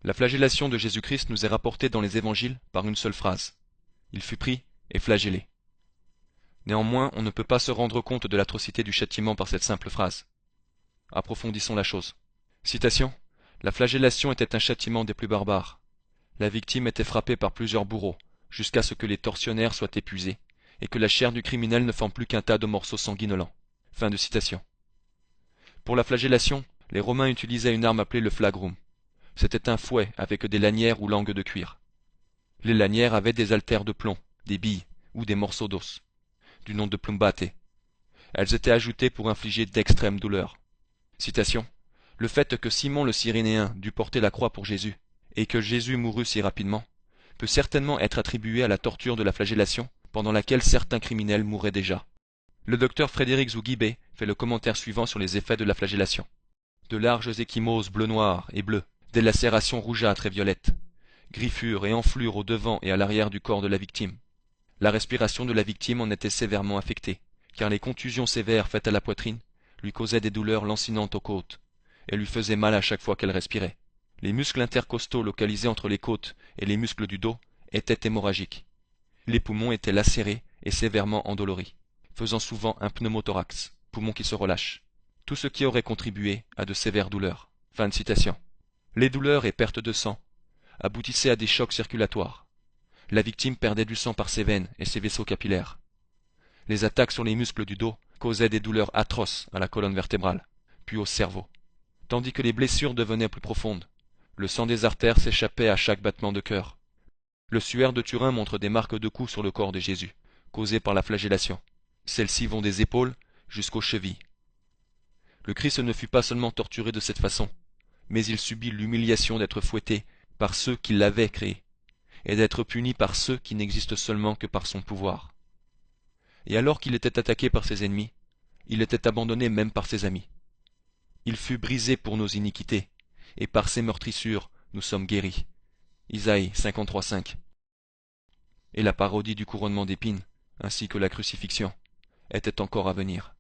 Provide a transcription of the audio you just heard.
La flagellation de Jésus-Christ nous est rapportée dans les évangiles par une seule phrase. Il fut pris et flagellé. Néanmoins, on ne peut pas se rendre compte de l'atrocité du châtiment par cette simple phrase. Approfondissons la chose. Citation. La flagellation était un châtiment des plus barbares. La victime était frappée par plusieurs bourreaux, jusqu'à ce que les tortionnaires soient épuisés, et que la chair du criminel ne forme plus qu'un tas de morceaux sanguinolents. Fin de citation. Pour la flagellation, les Romains utilisaient une arme appelée le flagrum. C'était un fouet avec des lanières ou langues de cuir. Les lanières avaient des haltères de plomb, des billes ou des morceaux d'os, du nom de plumbate. Elles étaient ajoutées pour infliger d'extrêmes douleurs. Citation. Le fait que Simon le Cyrénéen dut porter la croix pour Jésus, et que Jésus mourut si rapidement, peut certainement être attribué à la torture de la flagellation, pendant laquelle certains criminels mouraient déjà. Le docteur Frédéric Zougibé fait le commentaire suivant sur les effets de la flagellation. De larges ecchymoses bleu-noir et bleues, des lacérations rougeâtres et violettes, griffures et enflures au devant et à l'arrière du corps de la victime. La respiration de la victime en était sévèrement affectée, car les contusions sévères faites à la poitrine lui causaient des douleurs lancinantes aux côtes, et lui faisaient mal à chaque fois qu'elle respirait. Les muscles intercostaux localisés entre les côtes et les muscles du dos étaient hémorragiques. Les poumons étaient lacérés et sévèrement endoloris, faisant souvent un pneumothorax, poumon qui se relâche. Tout ce qui aurait contribué à de sévères douleurs. Fin de citation. Les douleurs et pertes de sang aboutissaient à des chocs circulatoires. La victime perdait du sang par ses veines et ses vaisseaux capillaires. Les attaques sur les muscles du dos causaient des douleurs atroces à la colonne vertébrale, puis au cerveau. Tandis que les blessures devenaient plus profondes, le sang des artères s'échappait à chaque battement de cœur. Le suaire de Turin montre des marques de coups sur le corps de Jésus, causées par la flagellation. Celles-ci vont des épaules jusqu'aux chevilles. Le Christ ne fut pas seulement torturé de cette façon, mais il subit l'humiliation d'être fouetté par ceux qui l'avaient créé, et d'être puni par ceux qui n'existent seulement que par son pouvoir. Et alors qu'il était attaqué par ses ennemis, il était abandonné même par ses amis. Il fut brisé pour nos iniquités, et par ses meurtrissures nous sommes guéris. Isaïe 53,5. Et la parodie du couronnement d'épines, ainsi que la crucifixion, était encore à venir.